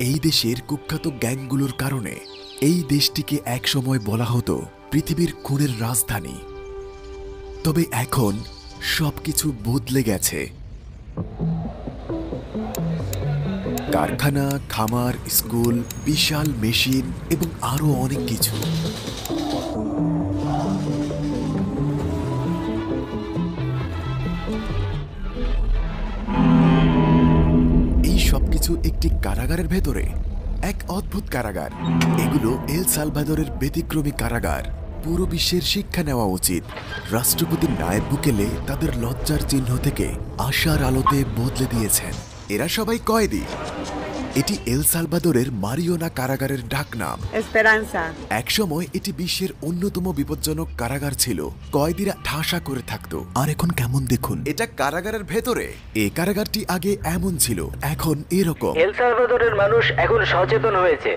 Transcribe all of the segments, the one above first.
এই দেশের কুখ্যাত গ্যাংগুলোর কারণে এই দেশটিকে একসময় বলা হতো পৃথিবীর খুনের রাজধানী। তবে এখন সবকিছু বদলে গেছে। কারখানা, খামার, স্কুল, বিশাল মেশিন এবং আরো অনেক কিছু। এই সবকিছু একটি কারাগারের ভেতরে, এক অদ্ভুত কারাগার। এগুলো এল সালভাদরের ব্যতিক্রমী কারাগার। পুরো বিশ্বের শিক্ষা নেওয়া উচিত। রাষ্ট্রপতি নায়েব বুকেলে তাদের লজ্জার চিহ্ন থেকে আশার আলোতে বদলে দিয়েছেন। এরা সবাই কয়েদি। এটি এল সালভাদরের মারিওনা কারাগারের ডাকনাম। একসময় এটি বিশ্বের অন্যতম বিপজ্জনক কারাগার ছিল। কয়েদিরা ঠাসা করে থাকতো। আর এখন কেমন দেখুন, এটা কারাগারের ভেতরে। এই কারাগারটি আগে এমন ছিল, এখন এরকম। এল সালভাদরের মানুষ এখন সচেতন হয়েছে।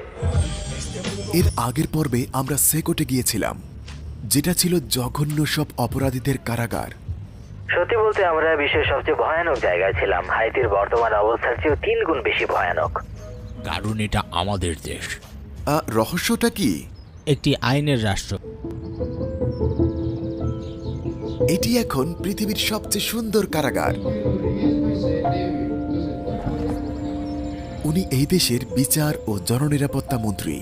এর আগের পর্বে আমরা সেকোটে গিয়েছিলাম, যেটা ছিল জঘন্য সব অপরাধীদের কারাগার। সত্যি বলতে আমরা বিশ্বের সবচেয়ে ভয়ানক জায়গায় ছিলাম। হাইতির বর্তমান অবস্থার চেয়েও 3 গুণ বেশি ভয়ানক। কারণ এটা আমাদের দেশ। রহস্যটা কি? একটি আইনের রাষ্ট্র। এটি এখন পৃথিবীর সবচেয়ে সুন্দর কারাগার। উনি এই দেশের বিচার ও জননিরাপত্তা মন্ত্রী।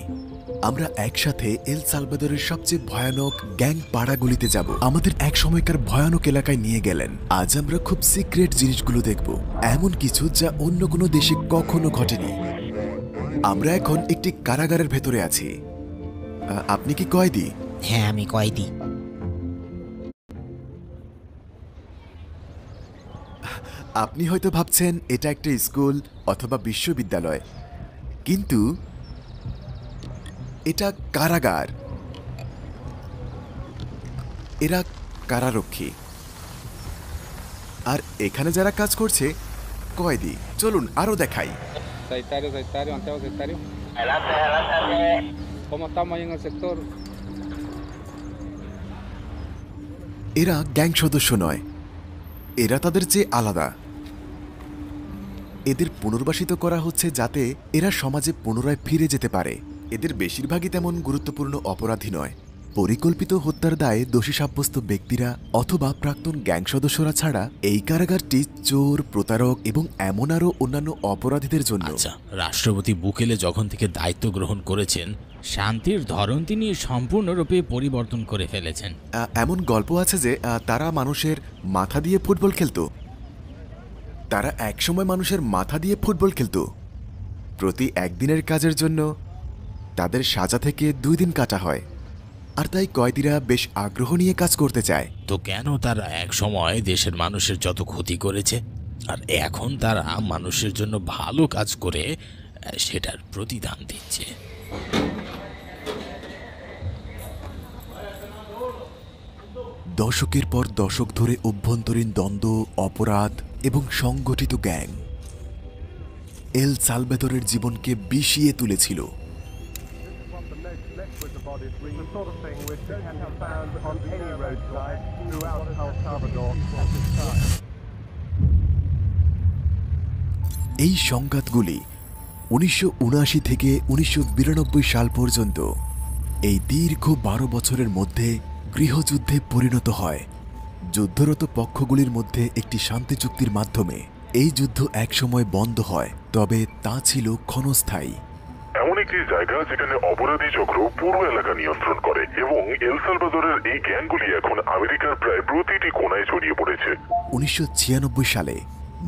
আমরা একসাথে এল সালভাদরের সবচেয়ে ভয়ানক গ্যাং পাড়াগুলিতে যাব। আমাদের এক সময়কার ভয়ানক এলাকায় নিয়ে গেলেন। আজ আমরা খুব সিক্রেট জিনিসগুলো দেখব, এমন কিছু যা অন্য কোনো দেশে কখনো ঘটেনি। আমরা এখন একটি কারাগারের ভেতরে আছি। আপনি কি কয়েদি? হ্যাঁ, আমি কয়েদি। আপনি হয়তো ভাবছেন এটা একটা স্কুল অথবা বিশ্ববিদ্যালয়, কিন্তু এটা কারাগার। এরা কারারক্ষী, আর এখানে যারা কাজ করছে কয়েদি। চলুন আরো দেখাই। এরা গ্যাং সদস্য নয়, এরা তাদের চেয়ে আলাদা। এদের পুনর্বাসিত করা হচ্ছে যাতে এরা সমাজে পুনরায় ফিরে যেতে পারে। এদের বেশিরভাগই তেমন গুরুত্বপূর্ণ অপরাধী নয়। পরিকল্পিত হত্যার দায়ে দোষী সাব্যস্ত ব্যক্তিরা অথবা প্রাক্তন গ্যাং সদস্যরা ছাড়া এই কারাগারটি চোর, প্রতারক এবং এমন আরও অন্যান্য অপরাধীদের জন্য। আচ্ছা, রাষ্ট্রপতি বুকেলে যখন থেকে দায়িত্ব গ্রহণ করেছেন, শান্তির ধরন তিনি সম্পূর্ণরূপে পরিবর্তন করে ফেলেছেন। এমন গল্প আছে যে তারা মানুষের মাথা দিয়ে ফুটবল খেলত। তারা একসময় মানুষের মাথা দিয়ে ফুটবল খেলত। প্রতি একদিনের কাজের জন্য তাদের সাজা থেকে 2 দিন কাটা হয়। আর তাই কয়েদিরা বেশ আগ্রহ নিয়ে কাজ করতে চায়। তো কেন তারা এক সময় দেশের মানুষের যত ক্ষতি করেছে, আর এখন তারা মানুষের জন্য ভালো কাজ করে সেটার প্রতিদান দিচ্ছে? দশকের পর দশক ধরে অভ্যন্তরীণ দ্বন্দ্ব, অপরাধ এবং সংগঠিত গ্যাং এল সালভাদরের জীবনকে বিষিয়ে তুলেছিল। এই সংঘাতগুলি 1979 থেকে 1992 সাল পর্যন্ত, এই দীর্ঘ 12 বছরের মধ্যে গৃহযুদ্ধে পরিণত হয়। যুদ্ধরত পক্ষগুলির মধ্যে একটি শান্তি চুক্তির মাধ্যমে এই যুদ্ধ একসময় বন্ধ হয়, তবে তা ছিল ক্ষণস্থায়ী। এমন একটি জায়গা যেখানে অপরাধী চক্র পুরো এলাকা নিয়ন্ত্রণ করে এবং এল সালভাদরের এই গ্যাংগুলি এখন আমেরিকার প্রায় প্রতিটি কোণায় ছড়িয়ে পড়েছে। 1996 সালে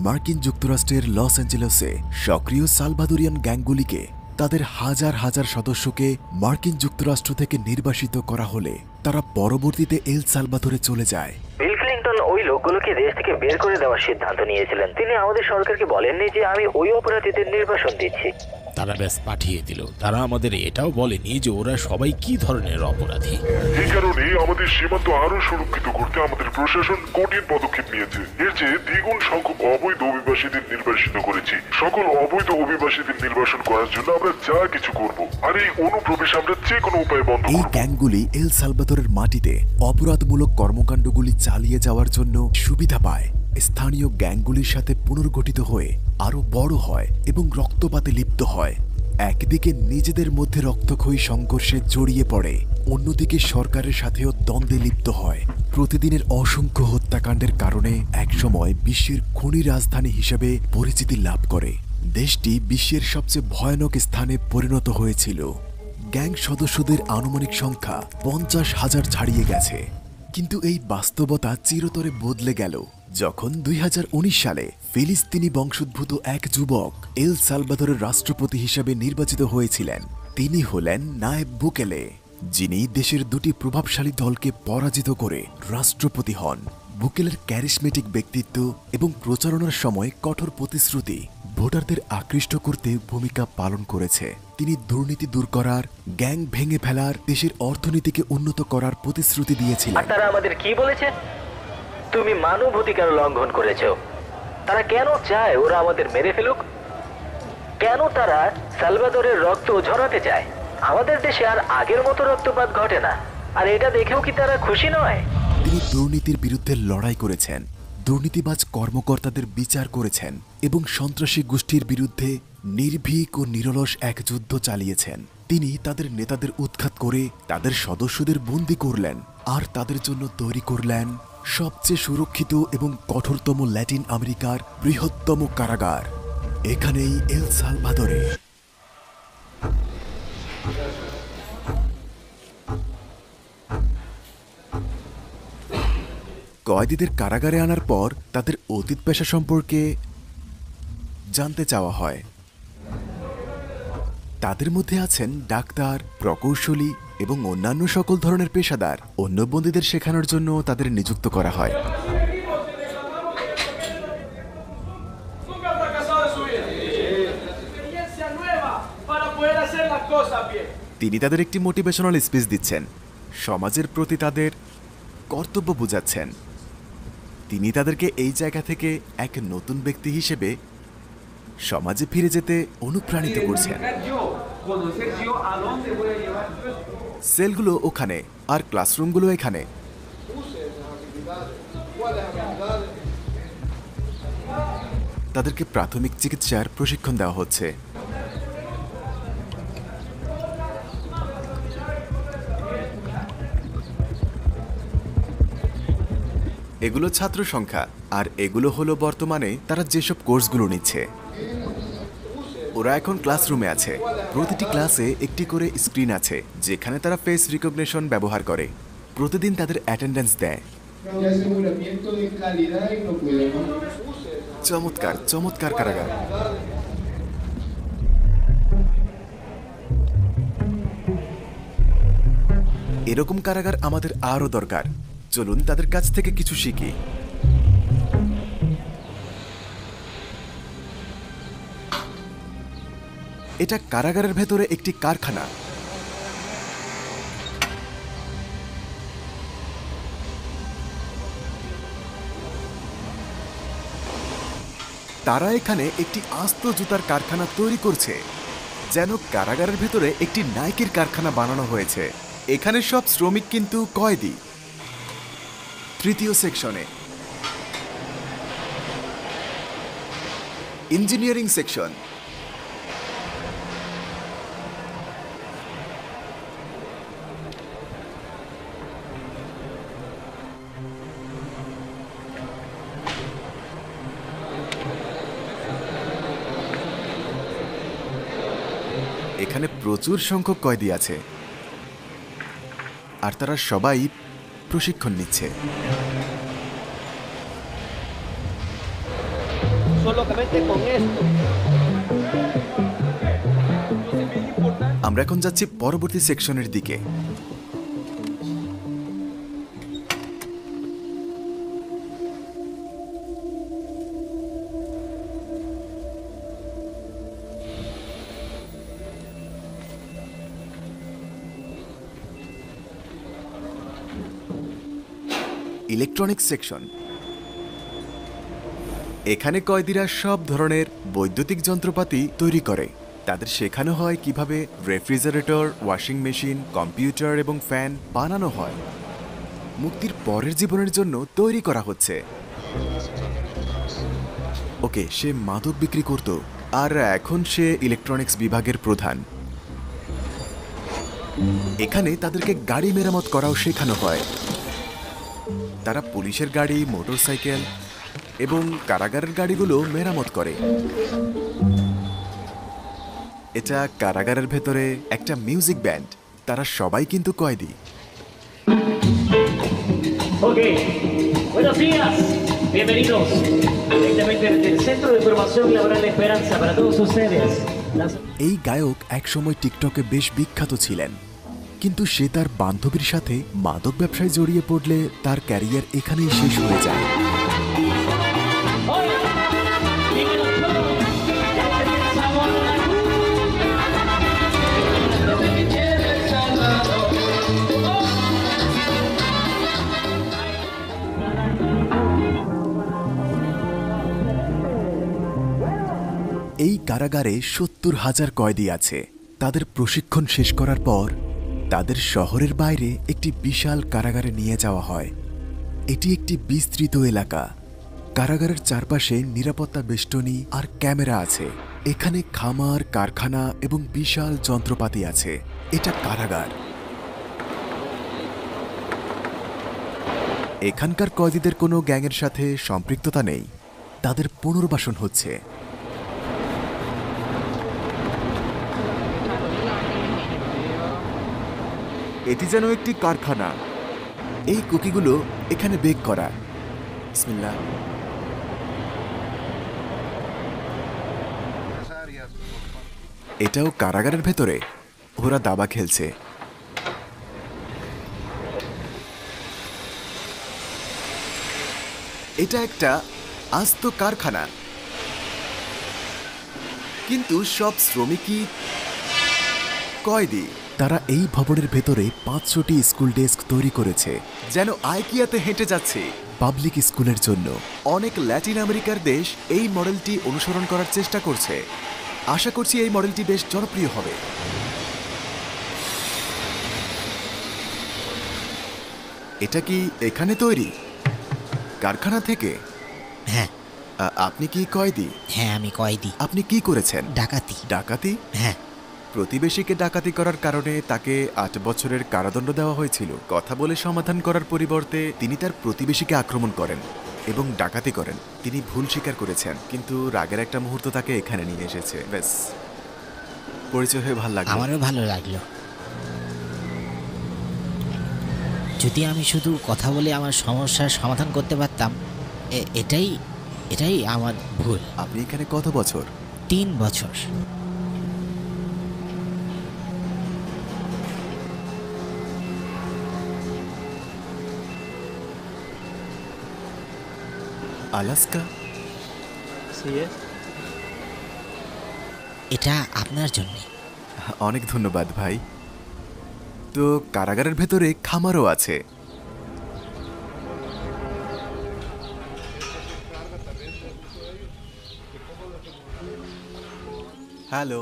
মার্কিন যুক্তরাষ্ট্রের লস অ্যাঞ্জেলেসে সক্রিয় সালভাদোরিয়ান গ্যাংগুলিকে তাদের হাজার হাজার সদস্যকে মার্কিন যুক্তরাষ্ট্র থেকে নির্বাসিত করা হলে তারা পরবর্তীতে এল সালভাদরে চলে যায়। বিল ক্লিনটন ওই লোকগুলোকে দেশ থেকে বের করে দেওয়ার সিদ্ধান্ত নিয়েছিলেন। তিনি আমাদের সরকারকে বলেননি যে আমি ওই অপরাধীদের নির্বাসন দিচ্ছি। তারা ব্যাস পাঠিয়ে দিল। তারা আমাদের এটাও বলেনি যে ওরা সবাই কি ধরনের অপরাধী। এই কারণে আমাদের সীমান্ত আরো সুরক্ষিত করতে আমাদের প্রশাসন কঠিন পদক্ষেপ নিয়েছে। এর চেয়ে দ্বিগুণ সংখ্যক অবৈধ অভিবাসীদের নির্বাসিত করেছি। সকল অবৈধ অভিবাসীদের নির্বাসন করার জন্য আমরা যা কিছু করব, আর এই অনুপ্রবেশ আমরা যে কোনো উপায়ে বন্ধ করব। এই গ্যাংগুলি এল সালভাদরের মাটিতে অপরাধমূলক কর্মকাণ্ডগুলি চালিয়ে যাওয়ার জন্য সুবিধা পায়। স্থানীয় গ্যাংগুলির সাথে পুনর্গঠিত হয়ে আরো বড় হয় এবং রক্তপাতে লিপ্ত হয়। একদিকে নিজেদের মধ্যে রক্তক্ষয়ী সংঘর্ষে জড়িয়ে পড়ে, অন্যদিকে সরকারের সাথেও দ্বন্দ্বে লিপ্ত হয়। প্রতিদিনের অসংখ্য হত্যাকাণ্ডের কারণে একসময় বিশ্বের খনি রাজধানী হিসেবে পরিচিতি লাভ করে। দেশটি বিশ্বের সবচেয়ে ভয়ানক স্থানে পরিণত হয়েছিল। গ্যাং সদস্যদের আনুমানিক সংখ্যা 50,000 ছাড়িয়ে গেছে। কিন্তু এই বাস্তবতা চিরতরে বদলে গেল যখন 2019 সালে ফিলিস্তিনি বংশোদ্ভূত এক যুবক এল সালভাদরের রাষ্ট্রপতি হিসেবে নির্বাচিত হয়েছিলেন। তিনি হলেন নায়েব বুকেলে, যিনি দেশের দুটি প্রভাবশালী দলকে পরাজিত করে রাষ্ট্রপতি হন। বুকেলের ক্যারিসমেটিক ব্যক্তিত্ব এবং প্রচারণার সময় কঠোর প্রতিশ্রুতি ভোটারদের আকৃষ্ট করতে ভূমিকা পালন করেছে। তিনি দুর্নীতি দূর করার, গ্যাং ভেঙে ফেলার, দেশের অর্থনীতিকে উন্নত করার প্রতিশ্রুতি দিয়েছিলেন। আর তারা আমাদের কি বলেছে? তুমি মানবাধিকার লঙ্ঘন করেছো। তারা কেন চায় ওরা আমাদের মেরে ফেলুক? কেন তারা সালভাদরের রক্ত ঝরাতে চায়? আমাদের দেশে আর আগের মতো রক্তপাত ঘটে না, আর এটা দেখেও কি তারা খুশি নয়? তিনি দুর্নীতির বিরুদ্ধে লড়াই করেছেন, দুর্নীতিবাজ কর্মকর্তাদের বিচার করেছেন এবং সন্ত্রাসী গোষ্ঠীর বিরুদ্ধে নির্ভীক ও নিরলস এক যুদ্ধ চালিয়েছেন। তিনি তাদের নেতাদের উৎখাত করে তাদের সদস্যদের বন্দী করলেন আর তাদের জন্য তৈরি করলেন সবচেয়ে সুরক্ষিত এবং কঠোরতম ল্যাটিন আমেরিকার বৃহত্তম কারাগার, এখানেই এল সালভাদরে। কয়েদিদের কারাগারে আনার পর তাদের অতীত পেশা সম্পর্কে জানতে চাওয়া হয়। তাদের মধ্যে আছেন ডাক্তার, প্রকৌশলী এবং অন্যান্য সকল ধরনের পেশাদার। অন্য বন্দীদের শেখানোর জন্য তাদের নিযুক্ত করা হয়। তিনি তাদের একটি মোটিভেশনাল স্পিচ দিচ্ছেন, সমাজের প্রতি তাদের কর্তব্য বুঝাচ্ছেন। তিনি তাদেরকে এই জায়গা থেকে এক নতুন ব্যক্তি হিসেবে সমাজে ফিরে যেতে অনুপ্রাণিত করছেন। সেলগুলো ওখানে আর ক্লাসরুমগুলো এখানে। তাদেরকে প্রাথমিক চিকিৎসার প্রশিক্ষণ দেওয়া হচ্ছে। এগুলো ছাত্র সংখ্যা, আর এগুলো হলো বর্তমানে তারা যেসব কোর্সগুলো নিচ্ছে। ওরা এখন ক্লাসরুমে আছে। প্রতিটি ক্লাসে একটি করে স্ক্রিন আছে যেখানে তারা ফেস রিকগনিশন ব্যবহার করে। প্রতিদিন তাদের অ্যাটেন্ডেন্স দেয়। চমৎকার চমৎকার কারাগার। এরকম কারাগার আমাদের আরও দরকার। চলুন তাদের কাছ থেকে কিছু শিখি। এটা কারাগারের ভেতরে একটি কারখানা। তারা এখানে একটি আস্ত জুতার কারখানা তৈরি করছে, যেন কারাগারের ভেতরে একটি নাইকের কারখানা বানানো হয়েছে। এখানে সব শ্রমিক কিন্তু কয়েদি। তৃতীয় সেকশনে ইঞ্জিনিয়ারিং সেকশন। এখানে প্রচুর সংখ্যক কয়েদি আছে আর তারা সবাই প্রশিক্ষণ নিচ্ছে। আমরা এখন যাচ্ছি পরবর্তী সেকশনের দিকে। Electronics section. এখানে কয়েদিরা সব ধরনের বৈদ্যুতিক যন্ত্রপাতি তৈরি করে। তাদের শেখানো হয় কিভাবে রেফ্রিজারেটর, ওয়াশিং মেশিন, কম্পিউটার এবং ফ্যান বানানো হয়। মুক্তির পরের জীবনের জন্য তৈরি করা হচ্ছে। ওকে, সে মাদক বিক্রি করত, আর এখন সে ইলেকট্রনিক্স বিভাগের প্রধান। এখানে তাদেরকে গাড়ি মেরামত করাও শেখানো হয়। তারা পুলিশের গাড়ি, মোটরসাইকেল এবং কারাগারের গাড়িগুলো মেরামত করে। এটা কারাগারের ভেতরে একটা মিউজিক ব্যান্ড। তারা সবাই কিন্তু কয়েদি। Ok, buenos días, bienvenidos directamente desde el Centro de Formación Laboral de Esperanza para todos ustedes. এই গায়ক একসময় টিকটকে বেশ বিখ্যাত ছিলেন, কিন্তু সে তার বান্ধবীর সাথে মাদক ব্যবসায় জড়িয়ে পড়লে তার ক্যারিয়ার এখানেই শেষ হয়ে যায়। Hola, bienvenidos todos, este es el sabor de la এই কারাগারে ৭০,০০০ কয়েদি আছে। তাদের প্রশিক্ষণ শেষ করার পর তাদের শহরের বাইরে একটি বিশাল কারাগারে নিয়ে যাওয়া হয়। এটি একটি বিস্তৃত এলাকা। কারাগারের চারপাশে নিরাপত্তা বেষ্টনী আর ক্যামেরা আছে। এখানে খামার, কারখানা এবং বিশাল যন্ত্রপাতি আছে। এটা কারাগার। এখানকার কয়েদিদের কোনো গ্যাংয়ের সাথে সম্পৃক্ততা নেই। তাদের পুনর্বাসন হচ্ছে। এটি যেন একটি কারখানা। এই কুকিগুলো এখানে বেক করা। বিসমিল্লাহ। এটাও কারাগারের ভেতরে। ওরা দাবা খেলছে। এটা একটা আস্ত কারখানা, কিন্তু সব শ্রমিকই কয়েদি। তারা এই ভবনের ভেতরে ৫০০টি স্কুল ডেস্ক তৈরি করেছে, যেন আইকিয়াতে হেঁটে যাচ্ছে। পাবলিক স্কুলের জন্য অনেক ল্যাটিন আমেরিকার দেশ এই মডেলটি অনুসরণ করার চেষ্টা করছে। আশা করছি এই মডেলটি বেশ জনপ্রিয় হবে। এটা কি এখানে তৈরি? কারখানা থেকে? হ্যাঁ। আপনি কি কয়েদি? হ্যাঁ, আমি কয়েদি। আপনি কি করেছেন? ডাকাতি। ডাকাতি? হ্যাঁ। প্রতিবেশীকে ডাকাতি করার কারণে তাকে ৮ বছরের কারাদণ্ড দেওয়া হয়েছিল। কথা বলে সমাধান করার পরিবর্তে তিনি তার প্রতিবেশীকে আক্রমণ করেন এবং ডাকাতি করেন। তিনি ভুল স্বীকার করেছেন, কিন্তু রাগের একটা মুহূর্ত তাকে এখানে নিয়ে এসেছে। ব্যাস, পরিচয় হয়ে ভালো লাগলো। আমারও ভালো লাগলো। যদি আমি শুধু কথা বলে আমার সমস্যার সমাধান করতে পারতাম। এটাই আমার ভুল। আপনি এখানে কত বছর? ৩ বছর। আলাস্কা? এটা আপনার জন্য। অনেক ধন্যবাদ ভাই। তো কারাগারের ভেতরে খামারও আছে। হ্যালো।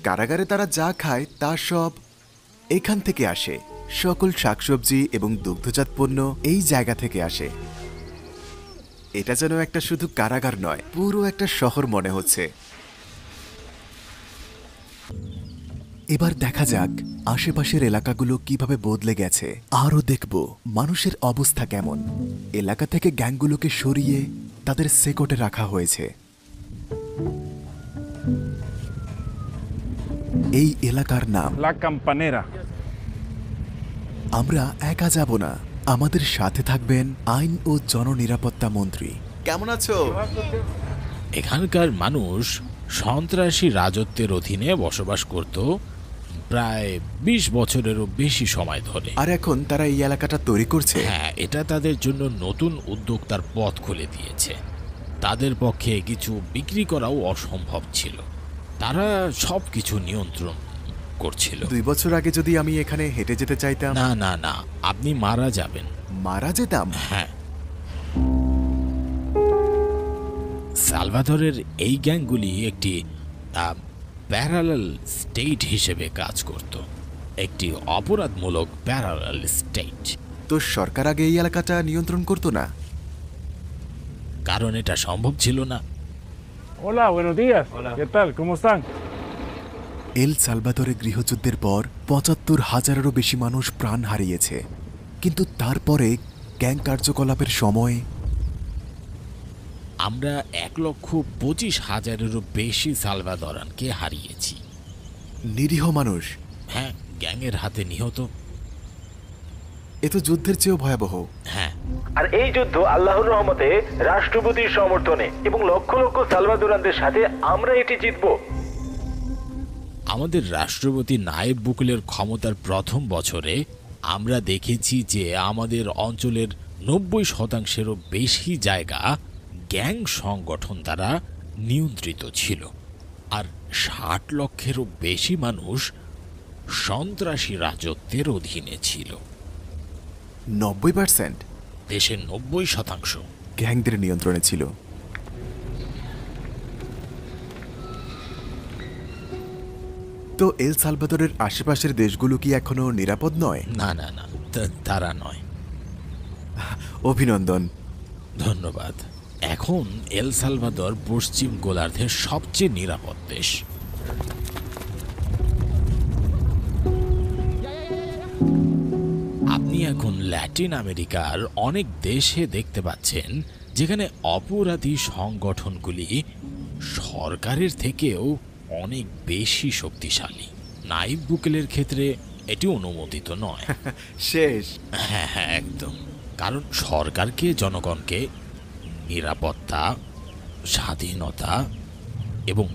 কারাগারে তারা যা খায় তা সব এখান থেকে আসে। সকল শাকসবজি এবং দুগ্ধজাত পণ্য এই জায়গা থেকে আসে। এটা যেন একটা শুধু কারাগার নয়, পুরো একটা শহর মনে হচ্ছে। এবার দেখা যাক আশেপাশের এলাকাগুলো কিভাবে বদলে গেছে। আরও দেখব মানুষের অবস্থা কেমন। এলাকা থেকে গ্যাংগুলোকে সরিয়ে তাদের সেকটে রাখা হয়েছে। এই এলাকার নাম লা ক্যাম্পানেরা। আমরা একা যাব না, আমাদের সাথে থাকবেন আইন ও জননিরাপত্তা মন্ত্রী। কেমন আছো? এখানকার মানুষ সন্ত্রাসী রাজত্বের অধীনে বসবাস করত প্রায় ২০ বছরেরও বেশি সময় ধরে। আর এখন তারা এই এলাকাটা তৈরি করছে। হ্যাঁ, এটা তাদের জন্য নতুন উদ্যোক্তার পথ খুলে দিয়েছে। তাদের পক্ষে কিছু বিক্রি করাও অসম্ভব ছিল। তারা সবকিছু নিয়ন্ত্রণ করছিল। ২ বছর আগে যদি আমি এখানে হেঁটে যেতে চাইতাম? না না না, আপনি মারা যাবেন। মারা যেতাম? হ্যাঁ। সালভাদরের এই গ্যাংগুলি একটি প্যারালাল স্টেট হিসেবে কাজ করত, একটি অপরাধমূলক প্যারালাল স্টেট। তো সরকার আগে এই এলাকাটা নিয়ন্ত্রণ করতো না? কারণ এটা সম্ভব ছিল না। Hola, buenos días. ¿Qué tal? ¿Cómo están? এল সালভাদরে গৃহযুদ্ধের পর ৭৫,০০০-এরও বেশি মানুষ প্রাণ হারিয়েছে, কিন্তু তারপরে গ্যাং কার্যকলাপের সময় আমরা ১,২৫,০০০-এরও বেশি সালভাদরানকে হারিয়েছি। নিরীহ মানুষ। হ্যাঁ, গ্যাংয়ের হাতে নিহত। এ তো যুদ্ধের চেয়েও ভয়াবহ। হ্যাঁ, আর এই যুদ্ধ আল্লাহর রহমতে রাষ্ট্রপতির সমর্থনে এবং লক্ষ লক্ষ সালভাদোরানদের সাথে আমরা এটি জিতবো। আমাদের রাষ্ট্রপতি নায়েব বুকেলের ক্ষমতার প্রথম বছরে আমরা দেখেছি যে আমাদের অঞ্চলের ৯০%-এরও বেশি জায়গা গ্যাং সংগঠন দ্বারা নিয়ন্ত্রিত ছিল, আর ৬০ লক্ষেরও বেশি মানুষ সন্ত্রাসী রাজত্বের অধীনে ছিল। ৯০%? দেশের ৯০% গ্যাংদের নিয়ন্ত্রণে ছিল। তো এল সালভাদরের আশেপাশের দেশগুলো কি এখনো নিরাপদ নয়? না না না, তারা নয়। অভিনন্দন। ধন্যবাদ। এখন এল সালভাদর পশ্চিম গোলার্ধের সবচেয়ে নিরাপদ দেশ। আপনি এখন ল্যাটিন আমেরিকার অনেক দেশে দেখতে পাচ্ছেন যেখানে অপরাধী সংগঠনগুলি সরকারের থেকেও অনেক বেশি শক্তিশালী। নাইব বুকেলের ক্ষেত্রে এটি অনুমোদিত নয়। শেষ। হ্যাঁ হ্যাঁ, একদম। কারণ সরকারকে জনগণকে নিরাপত্তা, স্বাধীনতা এবং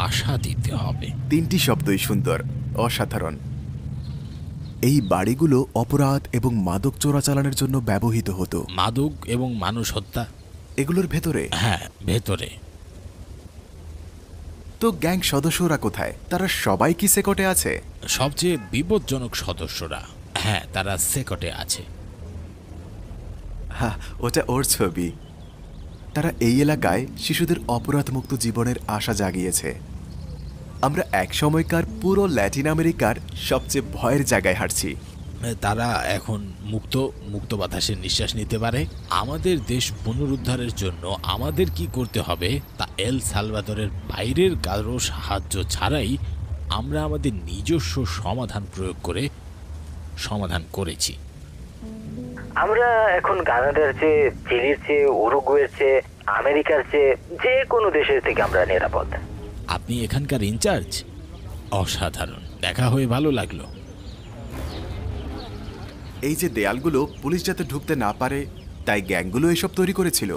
আশা দিতে হবে। ৩টি শব্দই সুন্দর, অসাধারণ। এই বাড়িগুলো অপরাধ এবং মাদক চোরাচালানের জন্য ব্যবহৃত হতো। মাদক এবং মানুষ হত্যা এগুলোর ভেতরে? হ্যাঁ, ভেতরে। তো গ্যাং সদস্যরা কোথায়? তারা সবাই কি সেকটে আছে? সবচেয়ে বিপজ্জনক সদস্যরা, হ্যাঁ, তারা সেকটে আছে। হ্যাঁ, ওটা ওর ছবি। তারা এই এলাকায় শিশুদের অপরাধমুক্ত জীবনের আশা জাগিয়েছে। আমরা এক সময়কার পুরো ল্যাটিন আমেরিকার সবচেয়ে ভয়ের জায়গায় হাঁটছি। তারা এখন মুক্ত বাতাসের নিঃশ্বাস নিতে পারে। আমাদের দেশ পুনরুদ্ধারের জন্য আমাদের কি করতে হবে তা এল সালভাদরের বাইরের কারো সাহায্য ছাড়াই আমরা আমাদের নিজস্ব সমাধান প্রয়োগ করে সমাধান করেছি। আমরা এখন কানাডার চেয়ে, চিলির চেয়ে, উরুগুয়ের চেয়ে, আমেরিকার চেয়ে যে কোনো দেশের থেকে আমরা নিরাপদ। আপনি এখানকার ইনচার্জ? অসাধারণ, দেখা হয়ে ভালো লাগলো। এই যে দেয়ালগুলো পুলিশ যাতে ঢুকতে না পারে তাই গ্যাংগুলো এসব তৈরি করেছিল।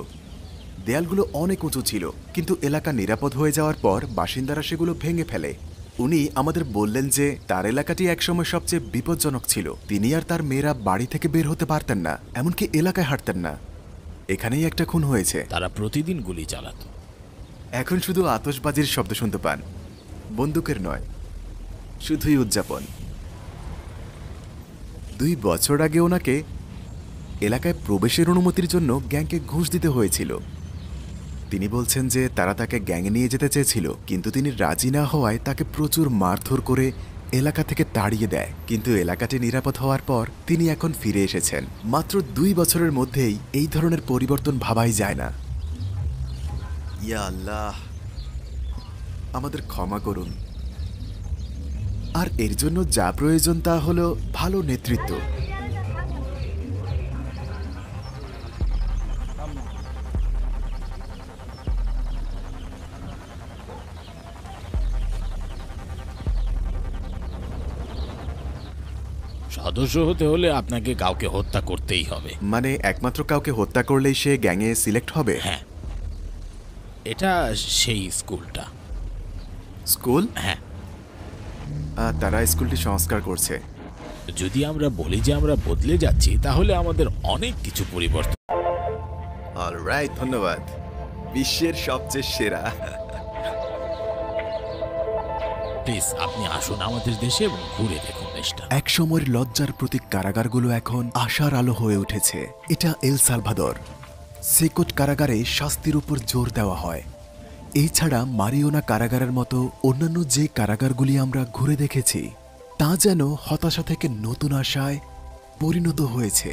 দেয়ালগুলো অনেক উঁচু ছিল, কিন্তু এলাকা নিরাপদ হয়ে যাওয়ার পর বাসিন্দারা সেগুলো ভেঙে ফেলে। উনি আমাদের বললেন যে তার এলাকাটি একসময় সবচেয়ে বিপজ্জনক ছিল। তিনি আর তার মেয়েরা বাড়ি থেকে বের হতে পারতেন না, এমনকি এলাকায় হাঁটতেন না। এখানেই একটা খুন হয়েছে। তারা প্রতিদিন গুলি চালাতো। এখন শুধু আতশবাজির শব্দ শুনতে পান, বন্দুকের নয়, শুধুই উদযাপন। ২ বছর আগে ওনাকে এলাকায় প্রবেশের অনুমতির জন্য গ্যাংকে ঘুষ দিতে হয়েছিল। তিনি বলছেন যে তারা তাকে গ্যাংয়ে নিয়ে যেতে চেয়েছিল, কিন্তু তিনি রাজি না হওয়ায় তাকে প্রচুর মারধর করে এলাকা থেকে তাড়িয়ে দেয়। কিন্তু এলাকাটি নিরাপদ হওয়ার পর তিনি এখন ফিরে এসেছেন। মাত্র ২ বছরের মধ্যেই এই ধরনের পরিবর্তন ভাবাই যায় না। ইয়া আল্লাহ, আমাদের ক্ষমা করুন। আর এর জন্য যা প্রয়োজন তা হলো ভালো নেতৃত্ব। সদস্য হতে হলে আপনাকে কাউকে হত্যা করতেই হবে। মানে একমাত্র কাউকে হত্যা করলেই সে গ্যাংয়ে সিলেক্ট হবে? হ্যাঁ, এটা সেই স্কুলটা। স্কুল? হ্যাঁ। তারা স্কুলটি সংস্কার করছে। যদি আমরা বলি যে আমরা বদলে যাচ্ছি তাহলে আমাদের অনেক কিছু পরিবর্তন। অলরাইট, ধন্যবাদ। বিশ্বের সবচেয়ে সেরা। প্লিজ আপনি আসুন আমাদের দেশে এবং ঘুরে দেখুন দেশটা। এক সময়ের লজ্জার প্রতীক কারাগারগুলো এখন আশার আলো হয়ে উঠেছে। এটা এল সালভাদর। সেকট কারাগারে শাস্তির উপর জোর দেওয়া হয়। এছাড়া মারিওনা কারাগারের মতো অন্যান্য যে কারাগারগুলি আমরা ঘুরে দেখেছি তা যেন হতাশা থেকে নতুন আশায় পরিণত হয়েছে।